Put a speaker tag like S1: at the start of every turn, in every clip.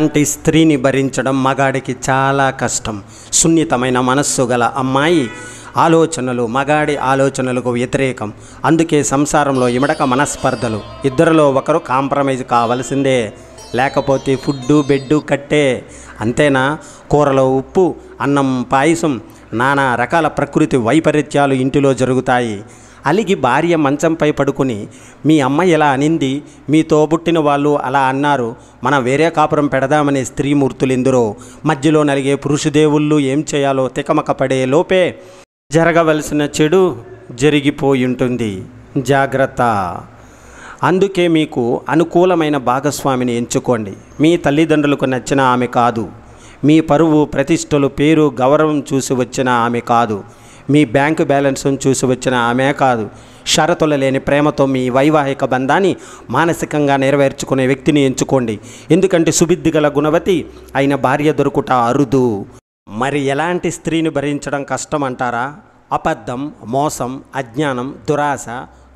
S1: ఇలాంటి స్త్రీని భరించడం మగాడికి చాలా కష్టం. సున్నితమైన మనస్సు గల అమ్మాయి ఆలోచనలు మగాడి ఆలోచనలకు వ్యతిరేకం. అందుకే సంసారంలో ఇమడక మనస్పర్ధలు. ఇద్దరిలో ఒకరు కాంప్రమైజ్ కావాల్సిందే, లేకపోతే ఫుడ్డు బెడ్డు కట్టే. అంతేనా? కూరలో ఉప్పు, అన్నం పాయసం, నానా రకాల ప్రకృతి వైపరీత్యాలు ఇంటిలో జరుగుతాయి. అలిగి భార్య మంచంపై పడుకుని మీ అమ్మ ఇలా అనింది, మీ తోబుట్టిన వాళ్ళు అలా అన్నారు, మనం వేరే కాపురం పెడదామనే స్త్రీమూర్తులు ఎందరో. మధ్యలో నలిగే పురుషదేవుళ్ళు ఏం చేయాలో తికమక పడే లోపే జరగవలసిన చెడు జరిగిపోయి ఉంటుంది. జాగ్రత్త. అందుకే మీకు అనుకూలమైన భాగస్వామిని ఎంచుకోండి. మీ తల్లిదండ్రులకు నచ్చిన ఆమె కాదు, మీ పరువు ప్రతిష్టలు పేరు గౌరవం చూసి వచ్చిన ఆమె కాదు, మీ బ్యాంకు బ్యాలెన్స్ను చూసి వచ్చిన ఆమె కాదు. షరతులు లేని ప్రేమతో మీ వైవాహిక బంధాన్ని మానసికంగా నెరవేర్చుకునే వ్యక్తిని ఎంచుకోండి. ఎందుకంటే సుబుద్ధి గల గుణవతి అయిన భార్య దొరుకుట అరుదు. మరి ఎలాంటి స్త్రీని భరించడం కష్టం అంటారా? అబద్ధం, మోసం, అజ్ఞానం, దురాశ,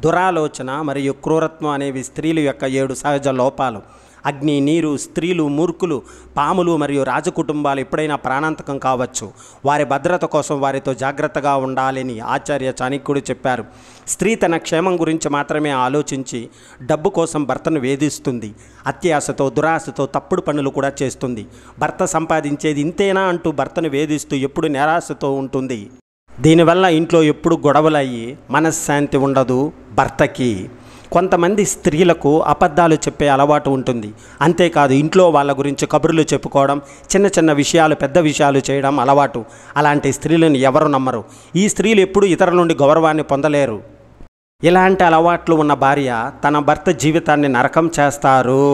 S1: దురాలోచన మరియు క్రూరత్వం అనేవి స్త్రీల యొక్క 7 సహజ లోపాలు. అగ్ని, నీరు, స్త్రీలు, మూర్ఖులు, పాములు మరియు రాజకుటుంబాలు ఎప్పుడైనా ప్రాణాంతకం కావచ్చు. వారి భద్రత కోసం వారితో జాగ్రత్తగా ఉండాలని ఆచార్య చాణక్యుడు చెప్పారు. స్త్రీ తన క్షేమం గురించి మాత్రమే ఆలోచించి డబ్బు కోసం భర్తను వేధిస్తుంది. అత్యాశతో, దురాశతో తప్పుడు పనులు కూడా చేస్తుంది. భర్త సంపాదించేది ఇంతేనా అంటూ భర్తను వేధిస్తూ ఎప్పుడు నిరాశతో ఉంటుంది. దీనివల్ల ఇంట్లో ఎప్పుడు గొడవలయ్యి మనశ్శాంతి ఉండదు భర్తకి. కొంతమంది స్త్రీలకు అబద్ధాలు చెప్పే అలవాటు ఉంటుంది. అంతేకాదు ఇంట్లో వాళ్ళ గురించి కబుర్లు చెప్పుకోవడం, చిన్న చిన్న విషయాలు పెద్ద విషయాలు చేయడం అలవాటు. అలాంటి స్త్రీలను ఎవరు నమ్మరు. ఈ స్త్రీలు ఎప్పుడు ఇతరుల నుండి గౌరవాన్ని పొందలేరు. ఇలాంటి అలవాట్లు ఉన్న భార్య తన భర్త జీవితాన్ని నరకం చేస్తారు.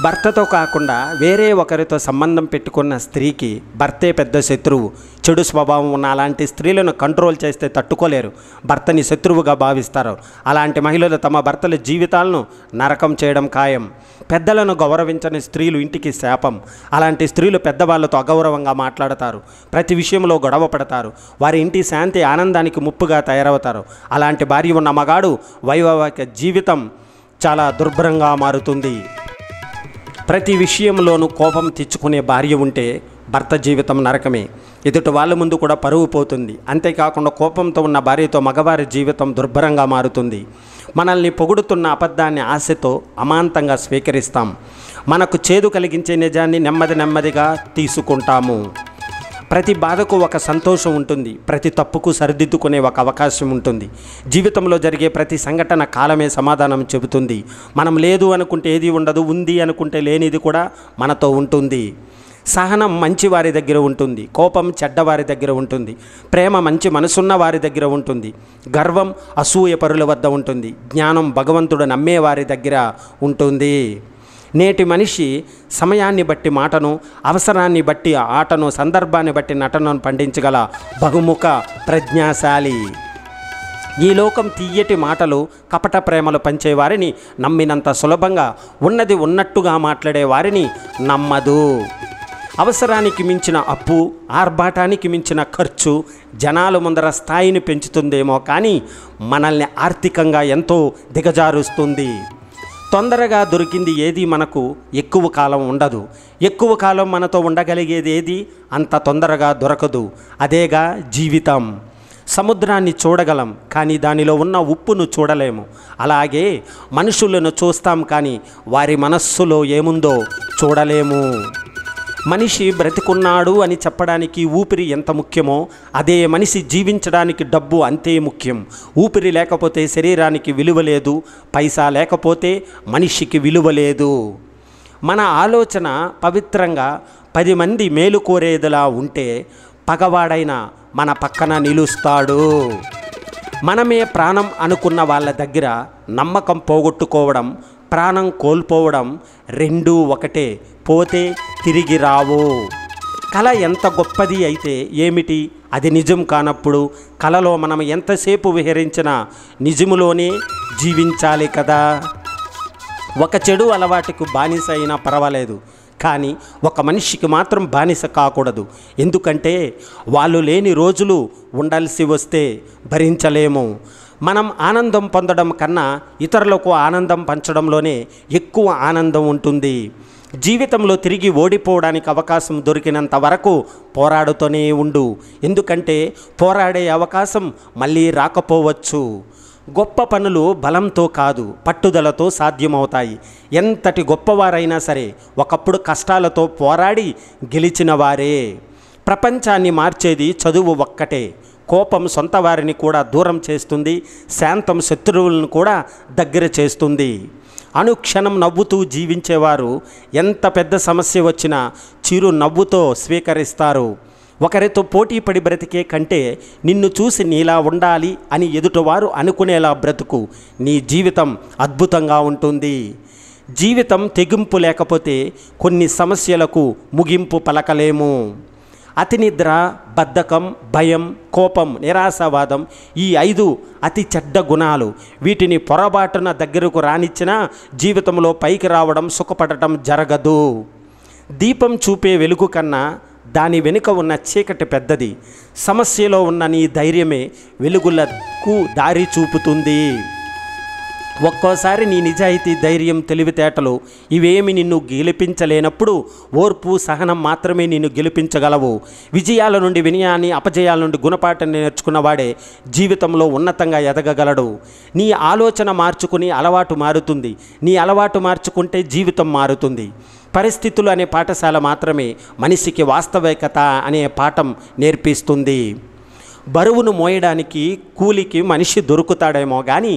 S1: భర్తతో కాకుండా వేరే ఒకరితో సంబంధం పెట్టుకున్న స్త్రీకి భర్తే పెద్ద శత్రువు. చెడు స్వభావం ఉన్న అలాంటి స్త్రీలను కంట్రోల్ చేస్తే తట్టుకోలేరు, భర్తని శత్రువుగా భావిస్తారు. అలాంటి మహిళలు తమ భర్తల జీవితాలను నరకం చేయడం ఖాయం. పెద్దలను గౌరవించని స్త్రీలు ఇంటికి శాపం. అలాంటి స్త్రీలు పెద్దవాళ్లతో అగౌరవంగా మాట్లాడతారు, ప్రతి విషయంలో గొడవ పడతారు, వారి ఇంటి శాంతి ఆనందానికి ముప్పుగా తయారవుతారు. అలాంటి భార్య ఉన్న మగాడు వైవాహిక జీవితం చాలా దుర్భరంగా మారుతుంది. ప్రతి విషయంలోనూ కోపం తెచ్చుకునే భార్య ఉంటే భర్త జీవితం నరకమే. ఎదుటి వాళ్ళ ముందు కూడా పరువు పోతుంది. అంతేకాకుండా కోపంతో ఉన్న భార్యతో మగవారి జీవితం దుర్భరంగా మారుతుంది. మనల్ని పొగుడుతున్న అబద్ధాన్ని ఆశతో అమాంతంగా స్వీకరిస్తాం. మనకు చేదు కలిగించే నిజాన్ని నెమ్మదిగా తీసుకుంటాము. ప్రతి బాధకు ఒక సంతోషం ఉంటుంది, ప్రతి తప్పుకు సరిదిద్దుకునే ఒక అవకాశం ఉంటుంది. జీవితంలో జరిగే ప్రతి సంఘటన కాలమే సమాధానం చెబుతుంది. మనం లేదు అనుకుంటే ఏది ఉండదు, ఉంది అనుకుంటే లేనిది కూడా మనతో ఉంటుంది. సహనం మంచి వారి దగ్గర ఉంటుంది, కోపం చెడ్డవారి దగ్గర ఉంటుంది, ప్రేమ మంచి మనసున్న వారి దగ్గర ఉంటుంది, గర్వం అసూయ పరుల వద్ద ఉంటుంది, జ్ఞానం భగవంతుడు నమ్మే వారి దగ్గర ఉంటుంది. నేటి మనిషి సమయాన్ని బట్టి మాటను, అవసరాన్ని బట్టి ఆటను, సందర్భాన్ని బట్టి నటనను పండించగల బహుముఖ ప్రజ్ఞాశాలి. ఈ లోకం తీయటి మాటలు, కపట ప్రేమలు పంచేవారిని నమ్మినంత సులభంగా ఉన్నది ఉన్నట్టుగా మాట్లాడే వారిని నమ్మదు. అవసరానికి మించిన అప్పు, ఆర్భాటానికి మించిన ఖర్చు జనాల ముందర స్థాయిని పెంచుతుందేమో కానీ మనల్ని ఆర్థికంగా ఎంతో దిగజారుస్తుంది. తొందరగా దొరికింది ఏది మనకు ఎక్కువ కాలం ఉండదు. ఎక్కువ కాలం మనతో ఉండగలిగేది ఏది అంత తొందరగా దొరకదు. అదేగా జీవితం. సముద్రాన్ని చూడగలం కానీ దానిలో ఉన్న ఉప్పును చూడలేము. అలాగే మనుషులను చూస్తాం కానీ వారి మనస్సులో ఏముందో చూడలేము. మనిషి బ్రతికున్నాడు అని చెప్పడానికి ఊపిరి ఎంత ముఖ్యమో అదే మనిషి జీవించడానికి డబ్బు అంతే ముఖ్యం. ఊపిరి లేకపోతే శరీరానికి విలువ లేదు, పైసా లేకపోతే మనిషికి విలువ లేదు. మన ఆలోచన పవిత్రంగా 10 మంది మేలు కోరేదిలా ఉంటే పగవాడైన మన పక్కన నిలుస్తాడు. మనమే ప్రాణం అనుకున్న వాళ్ళ దగ్గర నమ్మకం పోగొట్టుకోవడం, ప్రాణం కోల్పోవడం రెండూ ఒకటే. పోతే తిరిగి రావు. కళ ఎంత గొప్పది అయితే ఏమిటి, అది నిజం కానప్పుడు కళలో మనం ఎంతసేపు విహరించినా నిజములోనే జీవించాలి కదా. ఒక చెడు అలవాటుకు బానిస అయినా పర్వాలేదు, కానీ ఒక మనిషికి మాత్రం బానిస కాకూడదు. ఎందుకంటే వాళ్ళు లేని రోజులు ఉండాల్సి వస్తే భరించలేము. మనం ఆనందం పొందడం కన్నా ఇతరులకు ఆనందం పంచడంలోనే ఎక్కువ ఆనందం ఉంటుంది. జీవితంలో తిరిగి ఓడిపోవడానికి అవకాశం దొరికినంత వరకు పోరాడుతూనే ఉండు. ఎందుకంటే పోరాడే అవకాశం మళ్ళీ రాకపోవచ్చు. గొప్ప పనులు బలంతో కాదు, పట్టుదలతో సాధ్యమవుతాయి. ఎంతటి గొప్పవారైనా సరే ఒకప్పుడు కష్టాలతో పోరాడి గెలిచిన వారే. ప్రపంచాన్ని మార్చేది చదువు ఒక్కటే. కోపం సొంత వారిని కూడా దూరం చేస్తుంది, శాంతం శత్రువులను కూడా దగ్గర చేస్తుంది. అనుక్షణం నవ్వుతూ జీవించేవారు ఎంత పెద్ద సమస్య వచ్చినా చిరు నవ్వుతో స్వీకరిస్తారు. ఒకరితో పోటీ పడి బ్రతికే కంటే నిన్ను చూసి నీలా ఉండాలి అని ఎదుటివారు అనుకునేలా బ్రతుకు. నీ జీవితం అద్భుతంగా ఉంటుంది. జీవితం తెగింపు లేకపోతే కొన్ని సమస్యలకు ముగింపు పలకలేము. అతి నిద్ర, బద్ధకం, భయం, కోపం, నిరాశావాదం, ఈ 5 అతి చెడ్డ గుణాలు. వీటిని పొరపాటున దగ్గరకు రానిచ్చినా జీవితంలో పైకి రావడం, సుఖపడటం జరగదు. దీపం చూపే వెలుగు కన్నా దాని వెనుక ఉన్న చీకటి పెద్దది. సమస్యలో ఉన్న నీ ధైర్యమే వెలుగులకు దారి చూపుతుంది. ఒక్కోసారి నీ నిజాయితీ, ధైర్యం, తెలివితేటలు ఇవేమి నిన్ను గెలిపించలేనప్పుడు ఓర్పు, సహనం మాత్రమే నిన్ను గెలిపించగలవు. విజయాల నుండి వినయాన్ని, అపజయాల నుండి గుణపాఠాన్ని నేర్చుకున్నవాడే జీవితంలో ఉన్నతంగా ఎదగగలడు. నీ ఆలోచన మార్చుకుని అలవాటు మారుతుంది. నీ అలవాటు మార్చుకుంటే జీవితం మారుతుంది. పరిస్థితులు అనే పాఠశాల మాత్రమే మనిషికి వాస్తవికత అనే పాఠం నేర్పిస్తుంది. బరువును మోయడానికి కూలికి మనిషి దొరుకుతాడేమో కానీ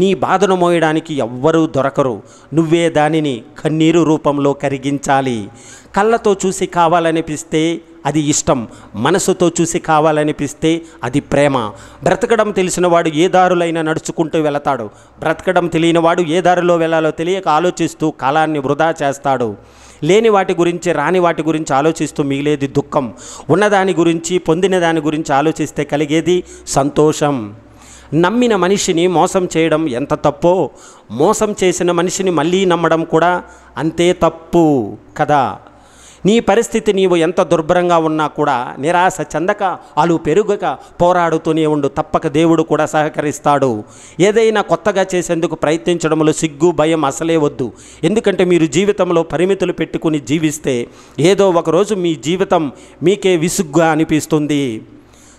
S1: నీ బాధను మోయడానికి ఎవ్వరూ దొరకరు. నువ్వే దానిని కన్నీరు రూపంలో కరిగించాలి. కళ్ళతో చూసి కావాలనిపిస్తే అది ఇష్టం, మనసుతో చూసి కావాలనిపిస్తే అది ప్రేమ. బ్రతకడం తెలిసినవాడు ఏ దారులైనా నడుచుకుంటూ వెళతాడు. బ్రతకడం తెలియనివాడు ఏ దారిలో వెళ్ళాలో తెలియక ఆలోచిస్తూ కాలాన్ని వృధా చేస్తాడు. లేని వాటి గురించి, రాని వాటి గురించి ఆలోచిస్తూ మిగిలేది దుఃఖం. ఉన్నదాని గురించి, పొందిన దాని గురించి ఆలోచిస్తే కలిగేది సంతోషం. నమ్మిన మనిషిని మోసం చేయడం ఎంత తప్పో, మోసం చేసిన మనిషిని మళ్ళీ నమ్మడం కూడా అంతే తప్పు కదా. నీ పరిస్థితి నీవు ఎంత దుర్భరంగా ఉన్నా కూడా నిరాశ చెందక, అలు పెరుగక పోరాడుతూనే ఉండు. తప్పక దేవుడు కూడా సహకరిస్తాడు. ఏదైనా కొత్తగా చేసేందుకు ప్రయత్నించడంలో సిగ్గు, భయం అసలే వద్దు. ఎందుకంటే మీరు జీవితంలో పరిమితులు పెట్టుకుని జీవిస్తే ఏదో ఒకరోజు మీ జీవితం మీకే విసుగ్గా అనిపిస్తుంది.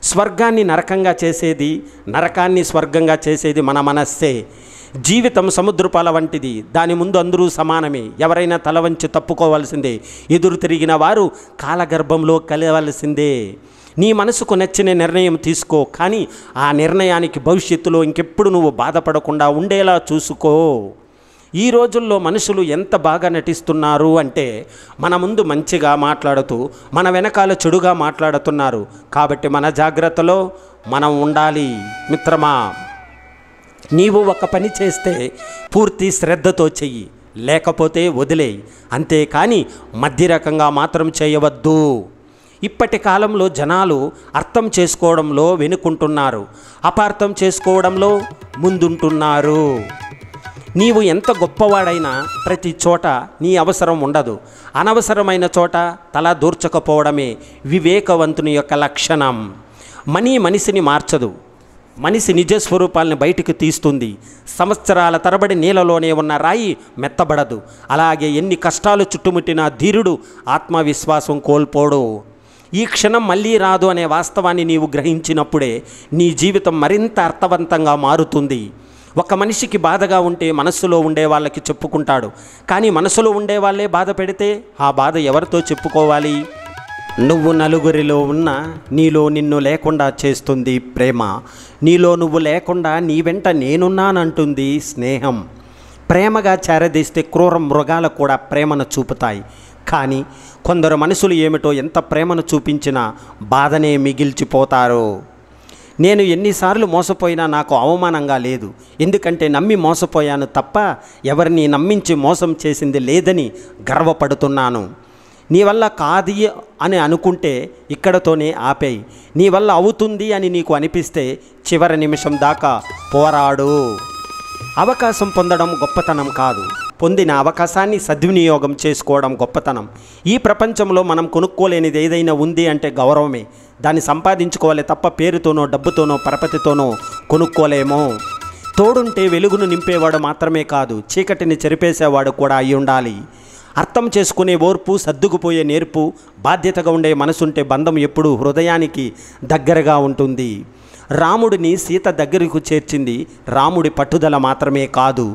S1: స్వర్గాన్ని నరకంగా చేసేది, నరకాన్ని స్వర్గంగా చేసేది మన మనస్సే. జీవితం సముద్రపాల వంటిది. దాని ముందు అందరూ సమానమే. ఎవరైనా తల వంచి తప్పుకోవాల్సిందే. ఎదురు తిరిగిన వారు కాలగర్భంలో కలవలసిందే. నీ మనసుకు నచ్చిన నిర్ణయం తీసుకో, కానీ ఆ నిర్ణయానికి భవిష్యత్తులో ఇంకెప్పుడు నువ్వు బాధపడకుండా ఉండేలా చూసుకో. ఈ రోజుల్లో మనుషులు ఎంత బాగా నటిస్తున్నారు అంటే మన ముందు మంచిగా మాట్లాడుతూ మన వెనకాల చెడుగా మాట్లాడుతున్నారు. కాబట్టి మన జాగ్రత్తలో మనం ఉండాలి. మిత్రమా, నీవు ఒక పని చేస్తే పూర్తి శ్రద్ధతో చెయ్యి, లేకపోతే వదిలేయి. అంతేకాని మధ్య రకంగా మాత్రం చేయవద్దు. ఇప్పటి కాలంలో జనాలు అర్థం చేసుకోవడంలో వెనుకుంటున్నారు, అపార్థం చేసుకోవడంలో ముందుంటున్నారు. నీవు ఎంత గొప్పవాడైనా ప్రతి చోట నీ అవసరం ఉండదు. అనవసరమైన చోట తల దూర్చకపోవడమే వివేకవంతుని యొక్క లక్షణం. మనిషిని మార్చదు. మనిషి నిజస్వరూపాలను బయటికి తీస్తుంది. సంవత్సరాల తరబడి నీళ్ళలోనే ఉన్న రాయి మెత్తబడదు. అలాగే ఎన్ని కష్టాలు చుట్టుముట్టినా ధీరుడు ఆత్మవిశ్వాసం కోల్పోడు. ఈ క్షణం మళ్ళీ రాదు అనే వాస్తవాన్ని నీవు గ్రహించినప్పుడే నీ జీవితం మరింత అర్థవంతంగా మారుతుంది. ఒక మనిషికి బాధగా ఉంటే మనస్సులో ఉండే వాళ్ళకి చెప్పుకుంటాడు. కానీ మనసులో ఉండే వాళ్ళే బాధ పెడితే ఆ బాధ ఎవరితో చెప్పుకోవాలి? నువ్వు నలుగురిలో ఉన్న నీలో నిన్ను లేకుండా చేస్తుంది ప్రేమ. నీలో నువ్వు లేకుండా నీ వెంట నేనున్నానంటుంది స్నేహం. ప్రేమగా చేరదీస్తే క్రూర మృగాలు కూడా ప్రేమను చూపుతాయి. కానీ కొందరు మనుషులు ఏమిటో ఎంత ప్రేమను చూపించినా బాధనే మిగిల్చిపోతారు. నేను ఎన్నిసార్లు మోసపోయినా నాకు అవమానంగా లేదు. ఎందుకంటే నమ్మి మోసపోయాను తప్ప ఎవరిని నమ్మించి మోసం చేసింది లేదని గర్వపడుతున్నాను. నీ వల్ల కాదు అని అనుకుంటే ఇక్కడతోనే ఆపేయి. నీ వల్ల అవుతుంది అని నీకు అనిపిస్తే చివరి నిమిషం దాకా పోరాడు. అవకాశం పొందడం గొప్పతనం కాదు, పొందిన అవకాశాన్ని సద్వినియోగం చేసుకోవడం గొప్పతనం. ఈ ప్రపంచంలో మనం కొనుక్కోలేనిది ఏదైనా ఉంది అంటే గౌరవమే. దాన్ని సంపాదించుకోవాలి తప్ప పేరుతోనో, డబ్బుతోనో, పరపతితోనో కొనుక్కోలేమో. తోడుంటే వెలుగును నింపేవాడు మాత్రమే కాదు, చీకటిని చెరిపేసేవాడు కూడా అయి ఉండాలి. అర్థం చేసుకునే ఓర్పు, సర్దుకుపోయే నేర్పు, బాధ్యతగా ఉండే మనసుంటే బంధం ఎప్పుడూ హృదయానికి దగ్గరగా ఉంటుంది. రాముడిని సీత దగ్గరకు చేర్చింది రాముడి పట్టుదల మాత్రమే కాదు,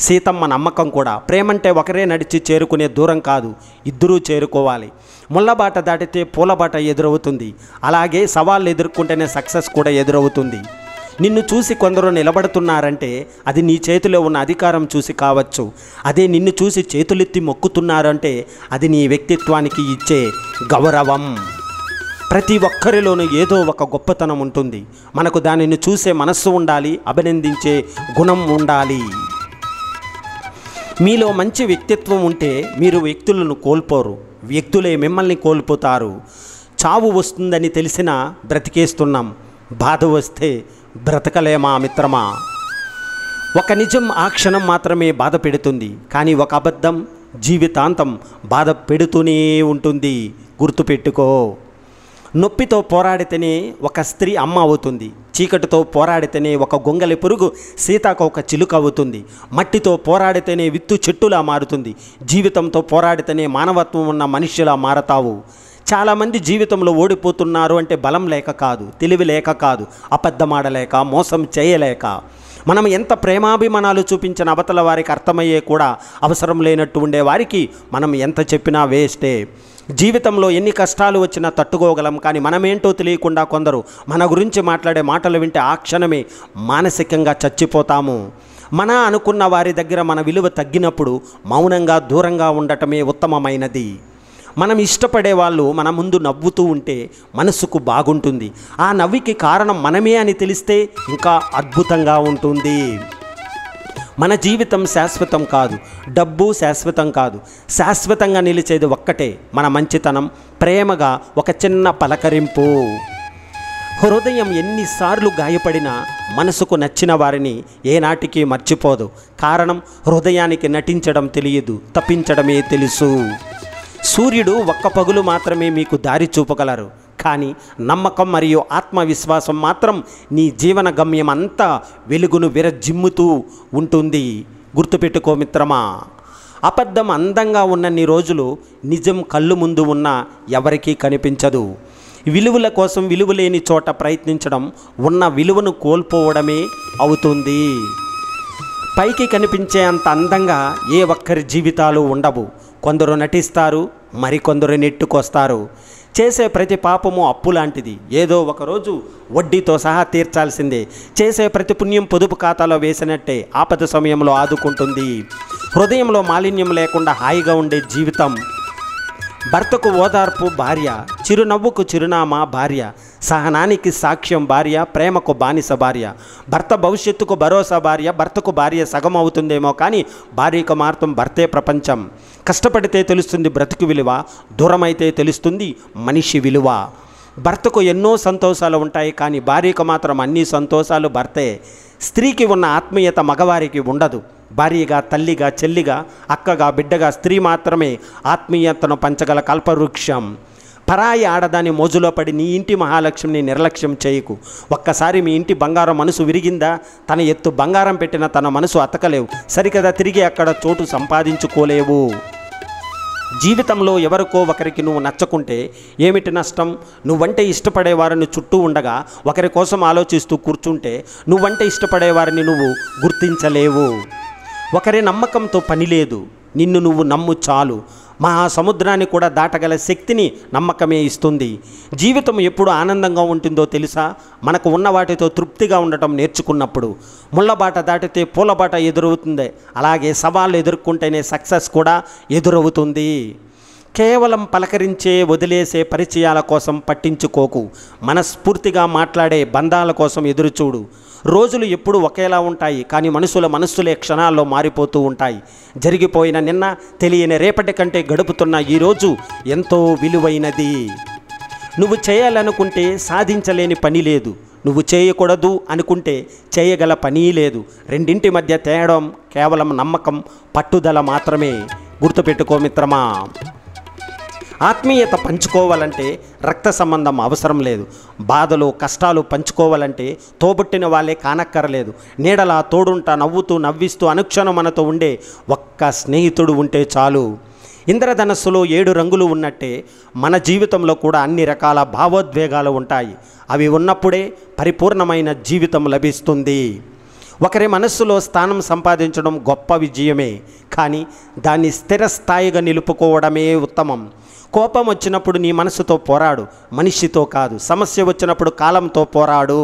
S1: సీతమ్మ నమ్మకం కూడా. ప్రేమంటే ఒకరే నడిచి చేరుకునే దూరం కాదు, ఇద్దరూ చేరుకోవాలి. ముళ్ళబాట దాటితే పూలబాట ఎదురవుతుంది. అలాగే సవాళ్ళు ఎదుర్కొంటేనే సక్సెస్ కూడా ఎదురవుతుంది. నిన్ను చూసి కొందరు నిలబడుతున్నారంటే అది నీ చేతిలో ఉన్న అధికారం చూసి కావచ్చు. అదే నిన్ను చూసి చేతులెత్తి మొక్కుతున్నారంటే అది నీ వ్యక్తిత్వానికి ఇచ్చే గౌరవం. ప్రతి ఒక్కరిలోనూ ఏదో ఒక గొప్పతనం ఉంటుంది. మనకు దానిని చూసే మనస్సు ఉండాలి, అభినందించే గుణం ఉండాలి. మీలో మంచి వ్యక్తిత్వం ఉంటే మీరు వ్యక్తులను కోల్పోరు, వ్యక్తులే మిమ్మల్ని కోల్పోతారు. చావు వస్తుందని తెలిసినా బ్రతికేస్తున్నాం, బాధ వస్తే బ్రతకలేమా మిత్రమా? ఒక నిజం ఆ క్షణం మాత్రమే బాధ పెడుతుంది, కానీ ఒక అబద్ధం జీవితాంతం బాధ పెడుతూనే ఉంటుంది. గుర్తుపెట్టుకో. నొప్పితో పోరాడితేనే ఒక స్త్రీ అమ్మ అవుతుంది. చీకటితో పోరాడితేనే ఒక గొంగలి పురుగు సీతాకోక చిలుక అవుతుంది. మట్టితో పోరాడితేనే విత్తు చెట్టులా మారుతుంది. జీవితంతో పోరాడితేనే మానవత్వం ఉన్న మనిషిలా మారతావు. చాలామంది జీవితంలో ఓడిపోతున్నారు అంటే బలం లేక కాదు, తెలివి లేక కాదు, అబద్ధమాడలేక, మోసం చేయలేక. మనం ఎంత ప్రేమాభిమానాలు చూపించిన అవతల వారికి అర్థమయ్యే కూడా అవసరం లేనట్టు ఉండే వారికి మనం ఎంత చెప్పినా వేస్టే. జీవితంలో ఎన్ని కష్టాలు వచ్చినా తట్టుకోగలం, కానీ మనమేంటో తెలియకుండా కొందరు మన గురించి మాట్లాడే మాటలు వింటే ఆ క్షణమే మానసికంగా చచ్చిపోతాము. మన అనుకున్న వారి దగ్గర మన విలువ తగ్గినప్పుడు మౌనంగా దూరంగా ఉండటమే ఉత్తమమైనది. మనం ఇష్టపడే వాళ్ళు మన ముందు నవ్వుతూ ఉంటే మనసుకు బాగుంటుంది. ఆ నవ్వికి కారణం మనమే అని తెలిస్తే ఇంకా అద్భుతంగా ఉంటుంది. మన జీవితం శాశ్వతం కాదు, డబ్బు శాశ్వతం కాదు. శాశ్వతంగా నిలిచేది ఒక్కటే, మన మంచితనం, ప్రేమగా ఒక చిన్న పలకరింపు. హృదయం ఎన్నిసార్లు గాయపడినా మనసుకు నచ్చిన వారిని ఏనాటికి మర్చిపోదు. కారణం హృదయానికి నటించడం తెలియదు, తప్పించడమే తెలుసు. సూర్యుడు ఒక్క పగులు మాత్రమే మీకు దారి చూపగలరు, కానీ నమ్మకం మరియు ఆత్మవిశ్వాసం మాత్రం నీ జీవన గమ్యం అంతా వెలుగును విరజిమ్ముతూ ఉంటుంది. గుర్తుపెట్టుకో మిత్రమా. అబద్ధం అందంగా ఉన్నన్ని రోజులు నిజం కళ్ళు ముందు ఉన్న ఎవరికీ కనిపించదు. విలువల కోసం విలువలేని చోట ప్రయత్నించడం ఉన్న విలువను కోల్పోవడమే అవుతుంది. పైకి కనిపించే అంత అందంగా ఏ ఒక్కరి జీవితాలు ఉండవు. కొందరు నటిస్తారు, మరికొందరు నెట్టుకొస్తారు. చేసే ప్రతి పాపము అప్పు లాంటిది, ఏదో ఒకరోజు వడ్డీతో సహా తీర్చాల్సిందే. చేసే ప్రతి పుణ్యం పొదుపు ఖాతాలో వేసినట్టే ఆపద సమయంలో ఆదుకుంటుంది. హృదయంలో మాలిన్యం లేకుండా హాయిగా ఉండే జీవితం. భర్తకు ఓదార్పు భార్య, చిరునవ్వుకు చిరునామా భార్య, సహనానికి సాక్ష్యం భార్య, ప్రేమకు బానిస భార్య. భర్త భవిష్యత్తుకు భరోసా భార్య. భర్తకు భార్య సగం అవుతుందేమో, కానీ భార్యకు మాత్రం భర్తే ప్రపంచం. కష్టపడితే తెలుస్తుంది బ్రతుకు విలువ, దూరమైతే తెలుస్తుంది మనిషి విలువ. భర్తకు ఎన్నో సంతోషాలు ఉంటాయి, కానీ భార్యకు మాత్రం అన్ని సంతోషాలు భర్తే. స్త్రీకి ఉన్న ఆత్మీయత మగవారికి ఉండదు. భార్యగా, తల్లిగా, చెల్లిగా, అక్కగా, బిడ్డగా స్త్రీ మాత్రమే ఆత్మీయతను పంచగల కల్పవృక్షం. పరాయి ఆడదాని మోజులో పడి నీ ఇంటి మహాలక్ష్మిని నిర్లక్ష్యం చేయకు. ఒక్కసారి మీ ఇంటి బంగారం మనసు విరిగిందా, తన ఎత్తు బంగారం పెట్టిన తన మనసు అతకలేవు. సరికదా తిరిగి అక్కడ చోటు సంపాదించుకోలేవు. జీవితంలో ఎవరికో ఒకరికి నువ్వు నచ్చకుంటే ఏమిటి నష్టం? నువ్వంటే ఇష్టపడేవారిని చుట్టూ ఉండగా ఒకరి కోసం ఆలోచిస్తూ కూర్చుంటే నువ్వంటే ఇష్టపడేవారిని నువ్వు గుర్తించలేవు. ఒకరి నమ్మకంతో పని లేదు, నిన్ను నువ్వు నమ్ము చాలు. మహాసముద్రాన్ని కూడా దాటగల శక్తిని నమ్మకమే ఇస్తుంది. జీవితం ఎప్పుడు ఆనందంగా ఉంటుందో తెలుసా? మనకు ఉన్న వాటితో తృప్తిగా ఉండటం నేర్చుకున్నప్పుడు. ముళ్ళబాట దాటితే పూలబాట ఎదురవుతుంది. అలాగే సవాళ్ళు ఎదుర్కొంటేనే సక్సెస్ కూడా ఎదురవుతుంది. కేవలం పలకరించే, వదిలేసే పరిచయాల కోసం పట్టించుకోకు. మనస్ఫూర్తిగా మాట్లాడే బంధాల కోసం ఎదురుచూడు. రోజులు ఎప్పుడు ఒకేలా ఉంటాయి, కానీ మనసులే క్షణాల్లో మారిపోతూ ఉంటాయి. జరిగిపోయిన నిన్న, తెలియని రేపటి కంటే గడుపుతున్న ఈరోజు ఎంతో విలువైనది. నువ్వు చేయాలనుకుంటే సాధించలేని పని లేదు. నువ్వు చేయకూడదు అనుకుంటే చేయగల పని లేదు. రెండింటి మధ్య తేడం కేవలం నమ్మకం, పట్టుదల మాత్రమే. గుర్తుపెట్టుకో మిత్రమా. ఆత్మీయత పంచుకోవాలంటే రక్త సంబంధం అవసరం లేదు. బాధలు, కష్టాలు పంచుకోవాలంటే తోబుట్టిన వాళ్ళే కానక్కరలేదు. నీడలా తోడుంటా, నవ్వుతూ, నవ్విస్తూ అనుక్షణం మనతో ఉండే ఒక్క స్నేహితుడు ఉంటే చాలు. ఇంద్రధనస్సులో 7 రంగులు ఉన్నట్టే మన జీవితంలో కూడా అన్ని రకాల భావోద్వేగాలు ఉంటాయి. అవి ఉన్నప్పుడే పరిపూర్ణమైన జీవితం లభిస్తుంది. ఒకరి మనస్సులో స్థానం సంపాదించడం గొప్ప విజయమే, కానీ దాన్ని స్థిరస్థాయిగా నిలుపుకోవడమే ఉత్తమం. కోపం వచ్చినప్పుడు నీ మనసుతో పోరాడు, మనిషితో కాదు. సమస్య వచ్చినప్పుడు కాలంతో పోరాడు.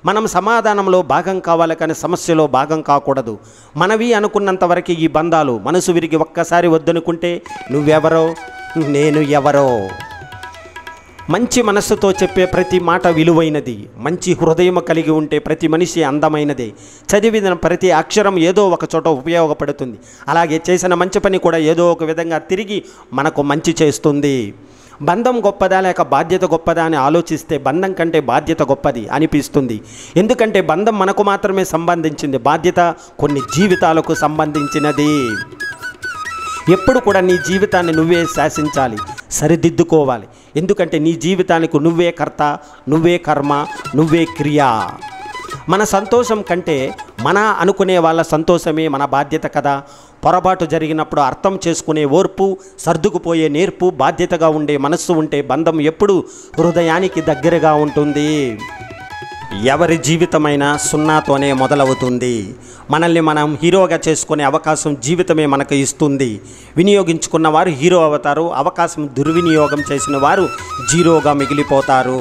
S1: మనం సమాధానంలో భాగం కావాలి కానీ సమస్యలో భాగం కాకూడదు. మనవి అనుకున్నంతవరకు ఈ బంధాలు. మనసు విరిగి ఒక్కసారి వద్దనుకుంటే నువ్వెవరో నేను ఎవరో. మంచి మనస్సుతో చెప్పే ప్రతి మాట విలువైనది. మంచి హృదయం కలిగి ఉంటే ప్రతి మనిషి అందమైనదే. చదివిన ప్రతి అక్షరం ఏదో ఒక చోట ఉపయోగపడుతుంది. అలాగే చేసిన మంచి పని కూడా ఏదో ఒక విధంగా తిరిగి మనకు మంచి చేస్తుంది. బంధం గొప్పదా లేక బాధ్యత గొప్పదా అని ఆలోచిస్తే బంధం కంటే బాధ్యత గొప్పది అనిపిస్తుంది. ఎందుకంటే బంధం మనకు మాత్రమే సంబంధించింది, బాధ్యత కొన్ని జీవితాలకు సంబంధించినది. ఎప్పుడు కూడా నీ జీవితాన్ని నువ్వే శాసించాలి, సరిదిద్దుకోవాలి. ఎందుకంటే నీ జీవితానికి నువ్వే కర్త, నువ్వే కర్మ, నువ్వే క్రియ. మన సంతోషం కంటే మన అనుకునే వాళ్ళ సంతోషమే మన బాధ్యత కదా. పొరపాటు జరిగినప్పుడు అర్థం చేసుకునే ఓర్పు, సర్దుకుపోయే నేర్పు, బాధ్యతగా ఉండే మనస్సు ఉంటే బంధం ఎప్పుడు హృదయానికి దగ్గరగా ఉంటుంది. ఎవరి జీవితమైనా సున్నాతోనే మొదలవుతుంది. మనల్ని మనం హీరోగా చేసుకునే అవకాశం జీవితమే మనకు ఇస్తుంది. వినియోగించుకున్న వారు హీరో అవుతారు, అవకాశం దుర్వినియోగం చేసిన వారు జీరోగా మిగిలిపోతారు.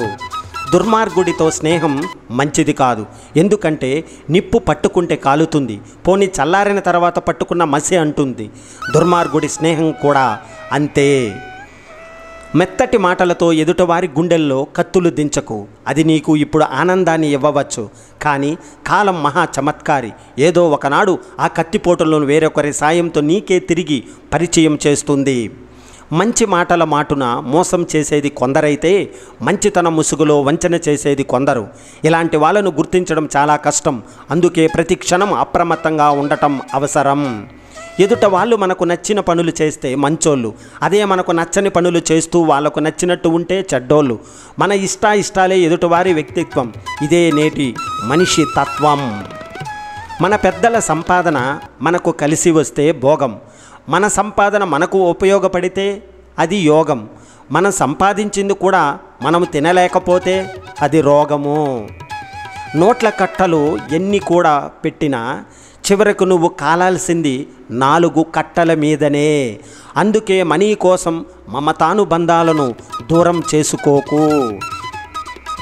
S1: దుర్మార్గుడితో స్నేహం మంచిది కాదు. ఎందుకంటే నిప్పు పట్టుకుంటే కాలుతుంది, పోనీ చల్లారిన తర్వాత పట్టుకున్న మసి అంటుంది. దుర్మార్గుడి స్నేహం కూడా అంతే. మెత్తటి మాటలతో ఎదుటివారి గుండెల్లో కత్తులు దించకు. అది నీకు ఇప్పుడు ఆనందాన్ని ఇవ్వవచ్చు, కానీ కాలం మహా చమత్కారి. ఏదో ఒకనాడు ఆ కత్తిపోటులను వేరొకరి సాయంతో నీకే తిరిగి పరిచయం చేస్తుంది. మంచి మాటల మాటున మోసం చేసేది కొందరైతే మంచితన ముసుగులో వంచన చేసేది కొందరు. ఇలాంటి వాళ్ళను గుర్తించడం చాలా కష్టం. అందుకే ప్రతి క్షణం అప్రమత్తంగా ఉండటం అవసరం. ఎదుట వాళ్ళు మనకు నచ్చిన పనులు చేస్తే మంచోళ్ళు, అదే మనకు నచ్చని పనులు చేస్తూ వాళ్ళకు నచ్చినట్టు ఉంటే చెడ్డోళ్ళు. మన ఇష్టాలే ఎదుటివారి వ్యక్తిత్వం. ఇదే నేటి మనిషి తత్వం. మన పెద్దల సంపాదన మనకు కలిసి వస్తే భోగం, మన సంపాదన మనకు ఉపయోగపడితే అది యోగం. మనం సంపాదించింది కూడా మనం తినలేకపోతే అది రోగము. నోట్ల కట్టలు ఎన్ని కూడా పెట్టినా చివరకు నువ్వు కాలాల్సింది 4 కట్టల మీదనే. అందుకే మనీ కోసం మమతానుబంధాలను దూరం చేసుకోకు.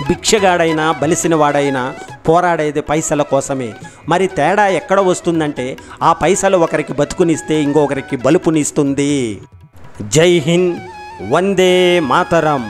S1: భిక్షగాడైనా బలిసినవాడైనా పోరాడేది పైసల కోసమే. మరి తేడా ఎక్కడ వస్తుందంటే ఆ పైసలు ఒకరికి బతుకునిస్తే ఇంకొకరికి బలుపునిస్తుంది. జై హింద్, వందే మాతరం.